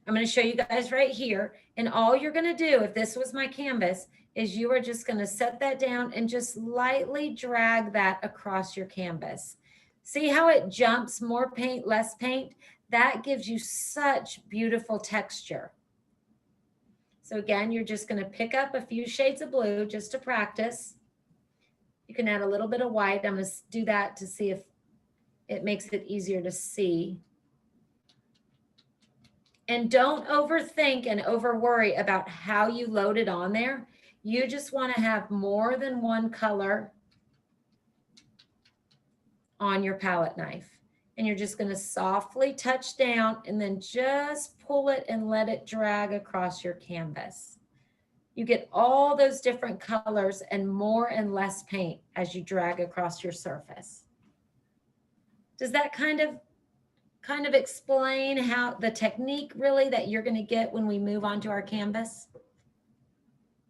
I'm going to show you guys right here. And all you're going to do, if this was my canvas, is you are just going to set that down and just lightly drag that across your canvas. See how it jumps, more paint, less paint? That gives you such beautiful texture. So again, you're just going to pick up a few shades of blue just to practice. You can add a little bit of white. I'm going to do that to see if it makes it easier to see. And don't overthink and over worry about how you load it on there. You just want to have more than one color on your palette knife. And you're just going to softly touch down and then just pull it and let it drag across your canvas. You get all those different colors and more and less paint as you drag across your surface. Does that kind of explain how the technique really that you're going to get when we move on to our canvas?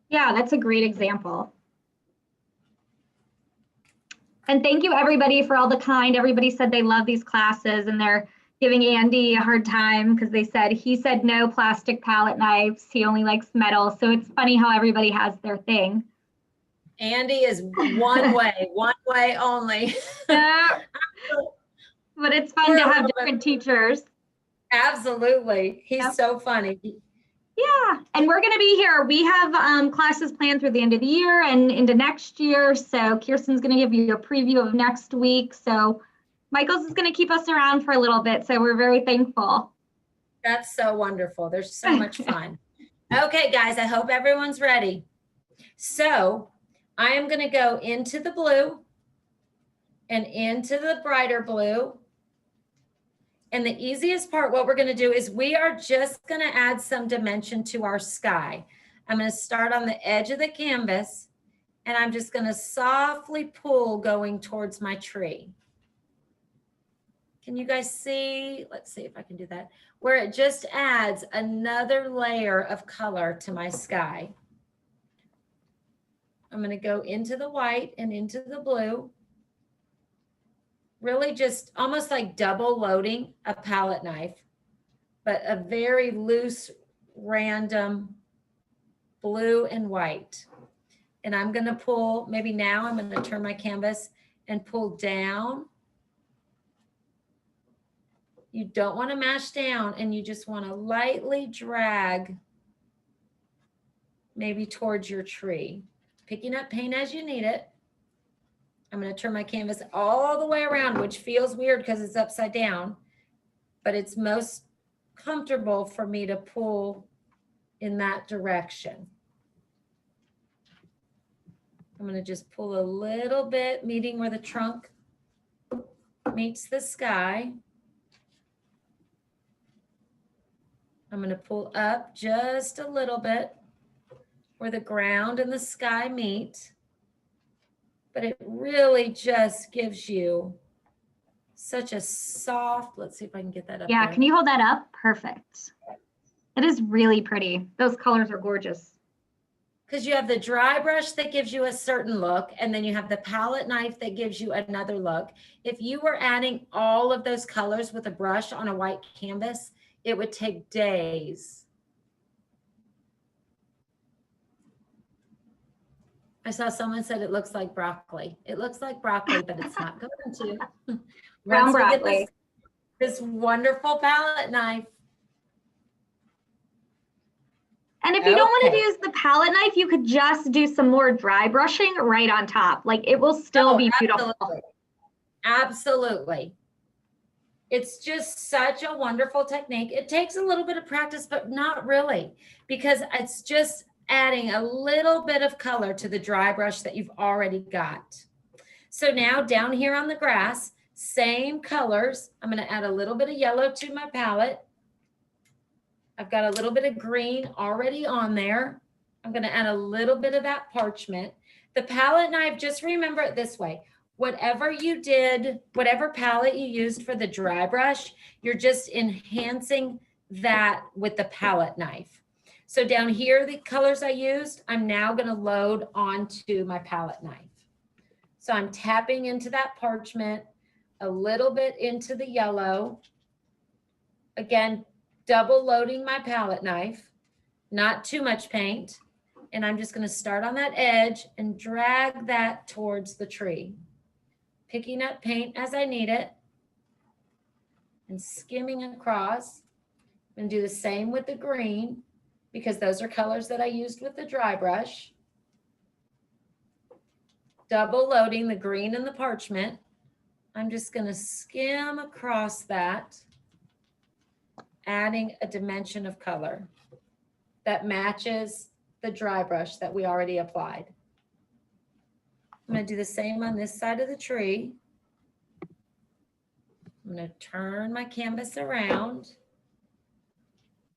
Yeah, that's a great example. And thank you everybody for all the kind. Everybody said they love these classes, and they're giving Andy a hard time because he said no plastic palette knives. He only likes metal. So it's funny how everybody has their thing. Andy is one way only. Yeah. But it's fun to have different teachers. Absolutely. He's so funny. Yeah, and we're going to be here. We have classes planned through the end of the year and into next year. So Kirsten's going to give you a preview of next week. So Michael's is going to keep us around for a little bit. So we're very thankful. That's so wonderful. There's so much fun. Okay, guys, I hope everyone's ready. So I am going to go into the blue and into the brighter blue. And the easiest part, what we're going to do is we are just going to add some dimension to our sky. I'm going to start on the edge of the canvas, and I'm just going to softly pull going towards my tree. Can you guys see? Let's see if I can do that. Where it just adds another layer of color to my sky. I'm going to go into the white and into the blue. Really just almost like double loading a palette knife, but a very loose, random blue and white. And I'm going to pull, maybe now I'm going to turn my canvas and pull down. You don't want to mash down, and you just want to lightly drag maybe towards your tree, picking up paint as you need it. I'm going to turn my canvas all the way around, which feels weird because it's upside down, but it's most comfortable for me to pull in that direction. I'm going to just pull a little bit, meeting where the trunk meets the sky. I'm going to pull up just a little bit where the ground and the sky meet. But it really just gives you such a soft, let's see if I can get that up. Yeah, there. Can you hold that up? Perfect. It is really pretty. Those colors are gorgeous. Because you have the dry brush that gives you a certain look, and then you have the palette knife that gives you another look. If you were adding all of those colors with a brush on a white canvas, it would take days. I saw someone said it looks like broccoli. It looks like broccoli, but it's not going to. Brown broccoli. This wonderful palette knife. And if you don't want to use the palette knife, you could just do some more dry brushing right on top. Like it will still be beautiful. Absolutely. It's just such a wonderful technique. It takes a little bit of practice, but not really, because it's just adding a little bit of color to the dry brush that you've already got. So now down here on the grass, same colors. I'm going to add a little bit of yellow to my palette. I've got a little bit of green already on there. I'm going to add a little bit of that parchment. The palette knife, just remember it this way. Whatever you did, whatever palette you used for the dry brush, you're just enhancing that with the palette knife. So down here, the colors I used, I'm now going to load onto my palette knife. So I'm tapping into that parchment, a little bit into the yellow. Again, double loading my palette knife, not too much paint. And I'm just going to start on that edge and drag that towards the tree, picking up paint as I need it and skimming across. I'm going to do the same with the green, because those are colors that I used with the dry brush. Double loading the green and the parchment. I'm just going to skim across that, adding a dimension of color that matches the dry brush that we already applied. I'm going to do the same on this side of the tree. I'm going to turn my canvas around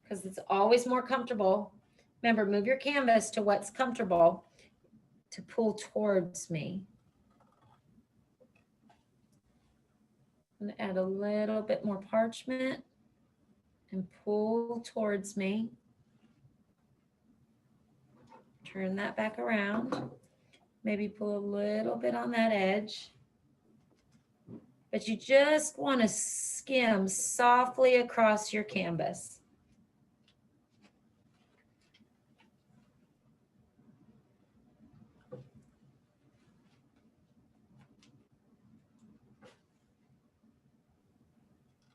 because it's always more comfortable. Remember, move your canvas to what's comfortable to pull towards me. I'm going to add a little bit more parchment and pull towards me. Turn that back around. Maybe pull a little bit on that edge. But you just want to skim softly across your canvas.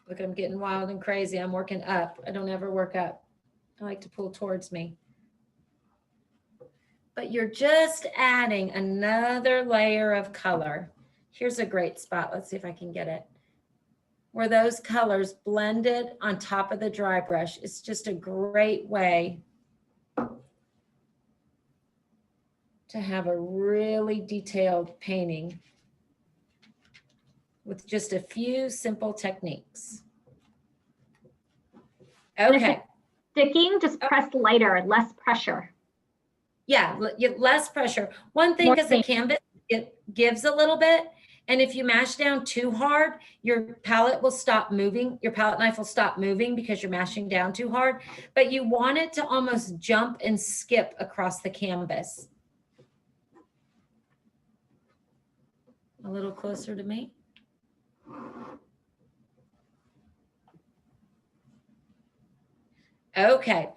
Look, I'm getting wild and crazy. I'm working up. I don't ever work up. I like to pull towards me. But you're just adding another layer of color. Here's a great spot. Let's see if I can get it. Where those colors blended on top of the dry brush. It's just a great way to have a really detailed painting with just a few simple techniques. Okay. Sticking, just press lighter, less pressure. Yeah, less pressure. One thing is the canvas, it gives a little bit. And if you mash down too hard, your palette will stop moving. Your palette knife will stop moving because you're mashing down too hard. But you want it to almost jump and skip across the canvas. A little closer to me. Okay,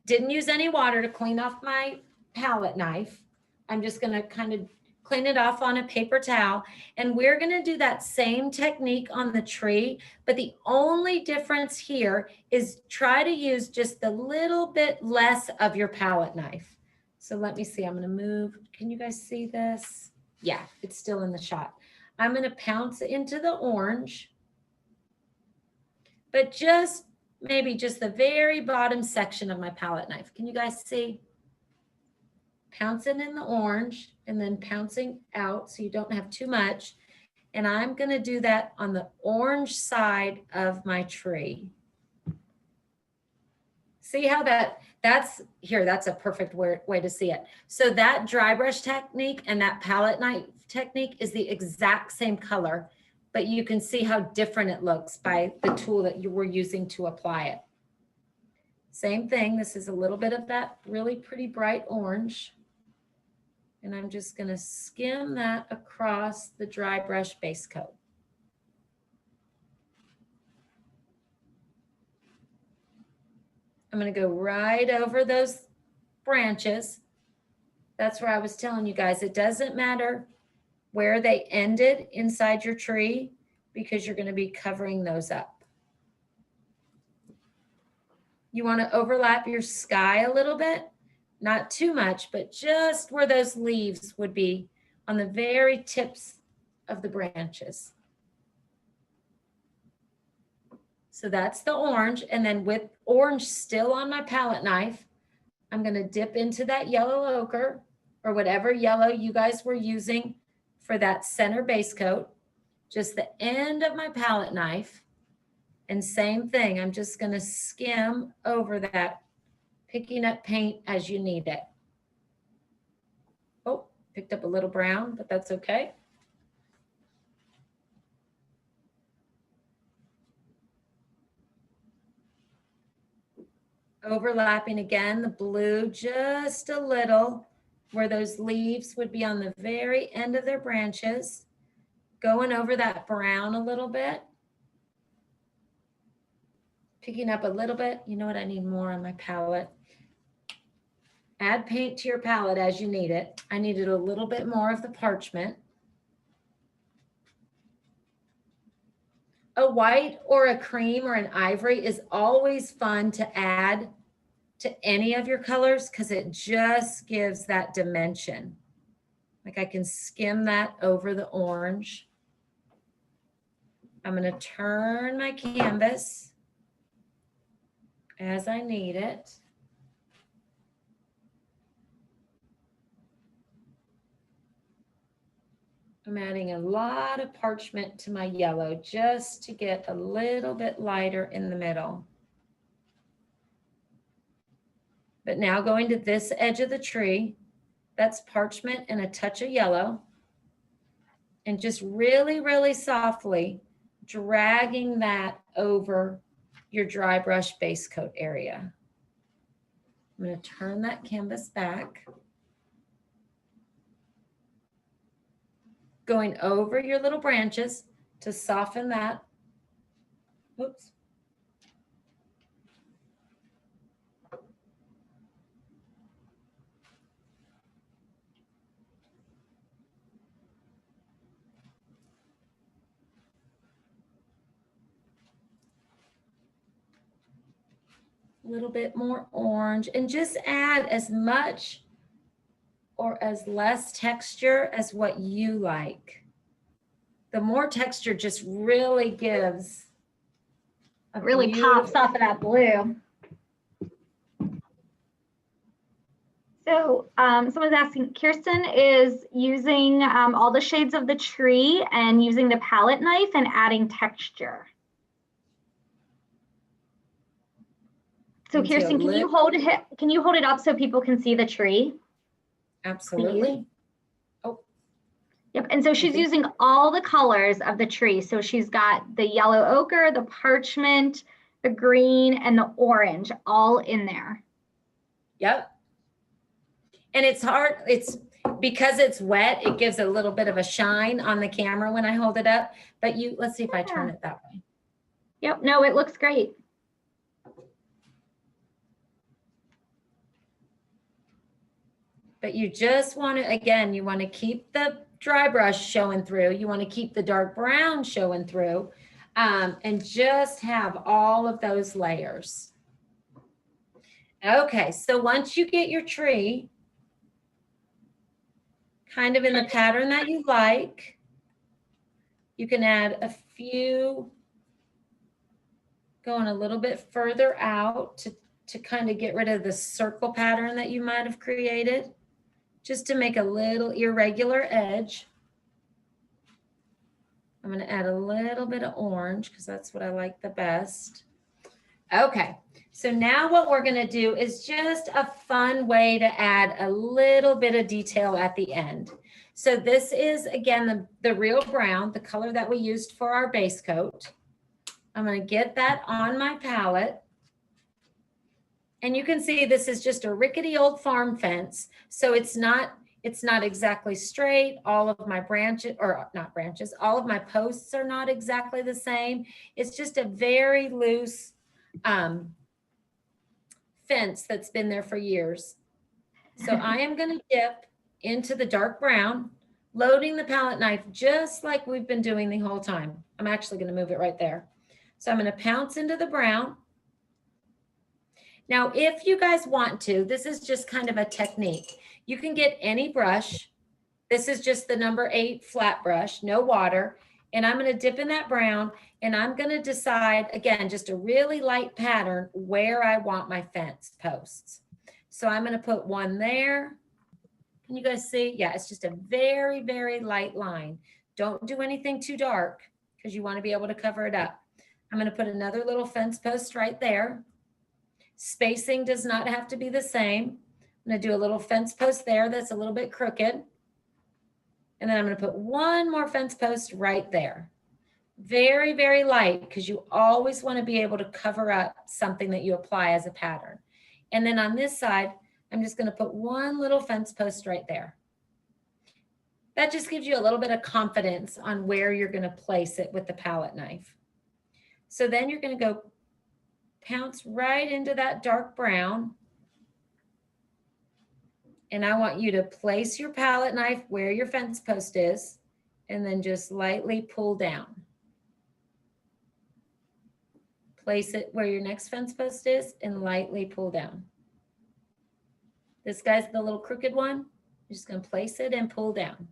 didn't use any water to clean off my palette knife. I'm just going to kind of clean it off on a paper towel. And we're going to do that same technique on the tree. But the only difference here is try to use just a little bit less of your palette knife. So let me see. I'm going to move. Can you guys see this? Yeah, it's still in the shot. I'm going to pounce into the orange. But just maybe just the very bottom section of my palette knife. Can you guys see? Pouncing in the orange and then pouncing out so you don't have too much. And I'm going to do that on the orange side of my tree. See how that's a perfect way to see it. So that dry brush technique and that palette knife technique is the exact same color, but you can see how different it looks by the tool that you were using to apply it. Same thing. This is a little bit of that really pretty bright orange. And I'm just going to skim that across the dry brush base coat. I'm going to go right over those branches. That's where I was telling you guys, it doesn't matter where they ended inside your tree because you're going to be covering those up. You want to overlap your sky a little bit. Not too much, but just where those leaves would be on the very tips of the branches. So that's the orange. And then with orange still on my palette knife, I'm going to dip into that yellow ochre or whatever yellow you guys were using for that center base coat. Just the end of my palette knife. And same thing, I'm just going to skim over that, picking up paint as you need it. Oh, picked up a little brown, but that's okay. Overlapping again, the blue just a little, where those leaves would be on the very end of their branches. Going over that brown a little bit. Picking up a little bit. You know what? I need more on my palette. Add paint to your palette as you need it. I needed a little bit more of the parchment. A white or a cream or an ivory is always fun to add to any of your colors because it just gives that dimension. Like I can skim that over the orange. I'm going to turn my canvas as I need it. I'm adding a lot of parchment to my yellow just to get a little bit lighter in the middle. But now going to this edge of the tree, that's parchment and a touch of yellow. And just really, really softly dragging that over your dry brush base coat area. I'm going to turn that canvas back. Going over your little branches to soften that. Oops. A little bit more orange, and just add as much or as less texture as what you like. The more texture just really gives. It really pops off of that blue. So someone's asking, Kirsten is using all the shades of the tree and using the palette knife and adding texture. So Kirsten, can you hold it up so people can see the tree? Absolutely. Please? Oh. Yep, and so she's using all the colors of the tree. So she's got the yellow ochre, the parchment, the green, and the orange all in there. Yep. And it's hard, it's because it's wet, it gives a little bit of a shine on the camera when I hold it up. But let's see if I turn it that way. Yep, no, it looks great. But you just want to, again, you want to keep the dry brush showing through. You want to keep the dark brown showing through, and just have all of those layers. Okay, so once you get your tree kind of in the pattern that you like, you can add a few, going a little bit further out to kind of get rid of the circle pattern that you might have created, just to make a little irregular edge. I'm going to add a little bit of orange because that's what I like the best. Okay, so now what we're going to do is just a fun way to add a little bit of detail at the end. So this is, again, the real brown, the color that we used for our base coat. I'm going to get that on my palette. And you can see this is just a rickety old farm fence. So it's not exactly straight. All of my branches, or not branches, all of my posts are not exactly the same. It's just a very loose fence that's been there for years. So I am going to dip into the dark brown, loading the palette knife just like we've been doing the whole time. I'm actually going to move it right there. So I'm going to pounce into the brown. Now, if you guys want to, this is just kind of a technique. You can get any brush. This is just the number 8 flat brush, no water. And I'm going to dip in that brown, and I'm going to decide, again, just a really light pattern where I want my fence posts. So I'm going to put one there. Can you guys see? Yeah, it's just a very, very light line. Don't do anything too dark because you want to be able to cover it up. I'm going to put another little fence post right there. Spacing does not have to be the same. I'm going to do a little fence post there that's a little bit crooked. And then I'm going to put one more fence post right there. Very, very light, because you always want to be able to cover up something that you apply as a pattern. And then on this side, I'm just going to put one little fence post right there. That just gives you a little bit of confidence on where you're going to place it with the palette knife. So then you're going to go pounce right into that dark brown. And I want you to place your palette knife where your fence post is, and then just lightly pull down. Place it where your next fence post is and lightly pull down. This guy's the little crooked one. You're just going to place it and pull down.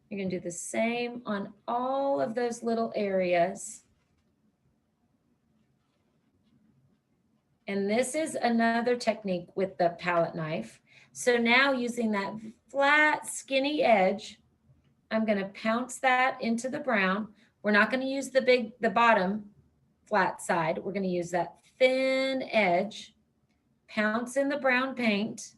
You're going to do the same on all of those little areas. And this is another technique with the palette knife. So now using that flat, skinny edge, I'm going to pounce that into the brown. We're not going to use the bottom flat side. We're going to use that thin edge, pounce in the brown paint,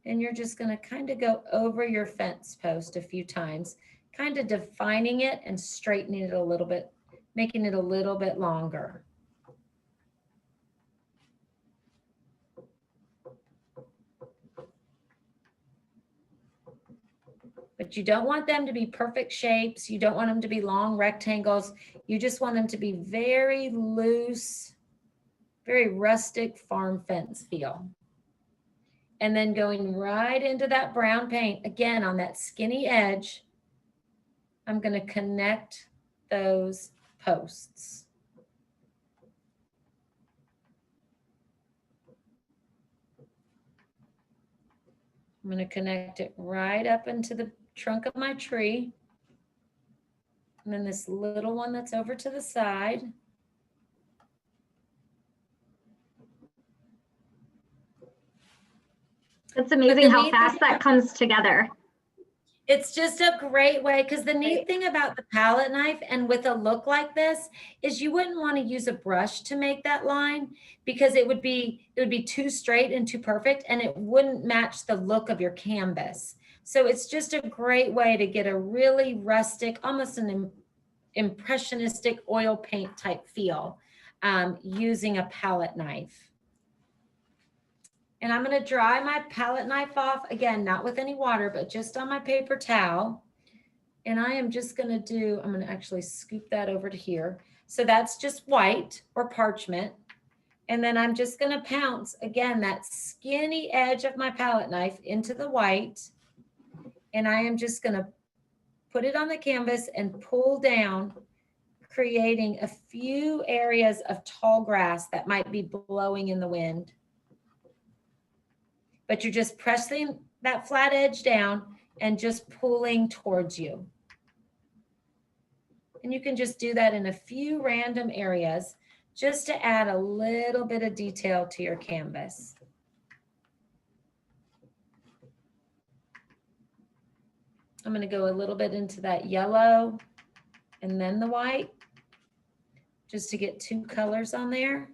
and you're just going to kind of go over your fence post a few times, kind of defining it and straightening it a little bit, making it a little bit longer. But you don't want them to be perfect shapes. You don't want them to be long rectangles. You just want them to be very loose, very rustic farm fence feel. And then going right into that brown paint, again, on that skinny edge, I'm going to connect those posts. I'm going to connect it right up into the trunk of my tree. And then this little one that's over to the side. It's amazing how fast that comes together. It's just a great way, because the neat thing about the palette knife and with a look like this is you wouldn't want to use a brush to make that line, because it would be too straight and too perfect, and it wouldn't match the look of your canvas. So it's just a great way to get a really rustic, almost an impressionistic oil paint type feel using a palette knife. And I'm going to dry my palette knife off, again, not with any water, but just on my paper towel. And I am just going to I'm going to actually scoop that over to here. So that's just white or parchment. And then I'm just going to pounce, again, that skinny edge of my palette knife into the white. And I am just going to put it on the canvas and pull down, creating a few areas of tall grass that might be blowing in the wind. But you're just pressing that flat edge down and just pulling towards you. And you can just do that in a few random areas just to add a little bit of detail to your canvas. I'm going to go a little bit into that yellow and then the white, just to get two colors on there.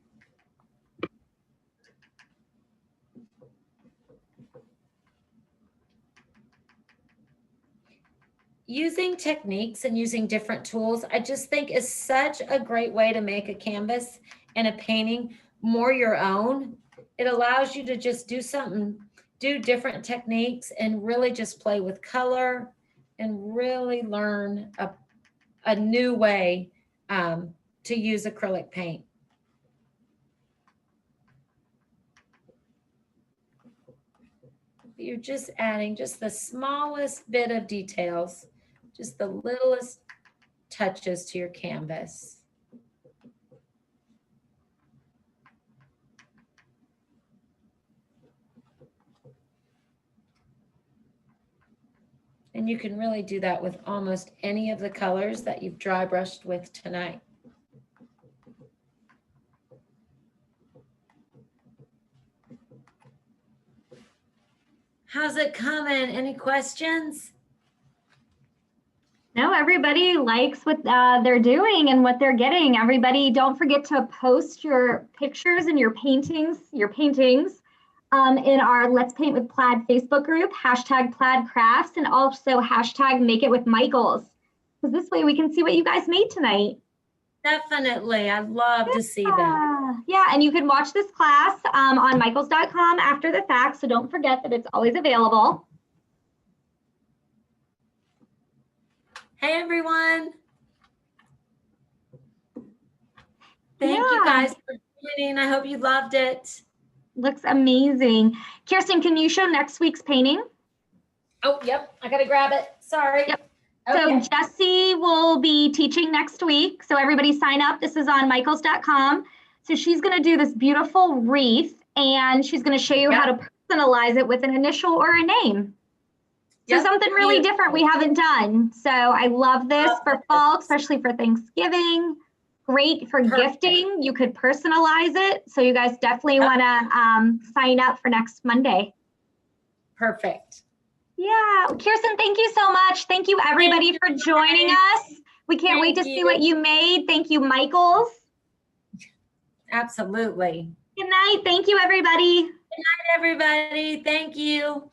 Using techniques and using different tools, I just think is such a great way to make a canvas and a painting more your own. It allows you to just do different techniques and really just play with color and really learn a new way to use acrylic paint. You're just adding just the smallest bit of details, just the littlest touches to your canvas. And you can really do that with almost any of the colors that you've dry brushed with tonight. How's it coming? Any questions? No, everybody likes what they're doing and what they're getting. Everybody, don't forget to post your pictures and your paintings in our Let's Paint with Plaid Facebook group, #PlaidCrafts, and also #MakeItWithMichaels. Because this way we can see what you guys made tonight. Definitely. I'd love to see that. Yeah, and you can watch this class on michaels.com after the fact, so don't forget that it's always available. Hey, everyone. Thank you guys for joining. I hope you loved it. Looks amazing. Kirsten, can you show next week's painting? Oh, yep. I got to grab it. Sorry. Yep. Okay. So Jessie will be teaching next week. So everybody sign up. This is on michaels.com. So she's going to do this beautiful wreath, and she's going to show you how to personalize it with an initial or a name. So something really different we haven't done. So I love this for fall, especially for Thanksgiving. Great for gifting. You could personalize it. So you guys definitely want to sign up for next Monday. Perfect. Yeah, Kirsten, thank you so much. Thank you everybody for joining us. We can't wait to see what you made. Thank you, Michaels. Absolutely. Good night. Thank you, everybody. Good night, everybody. Thank you.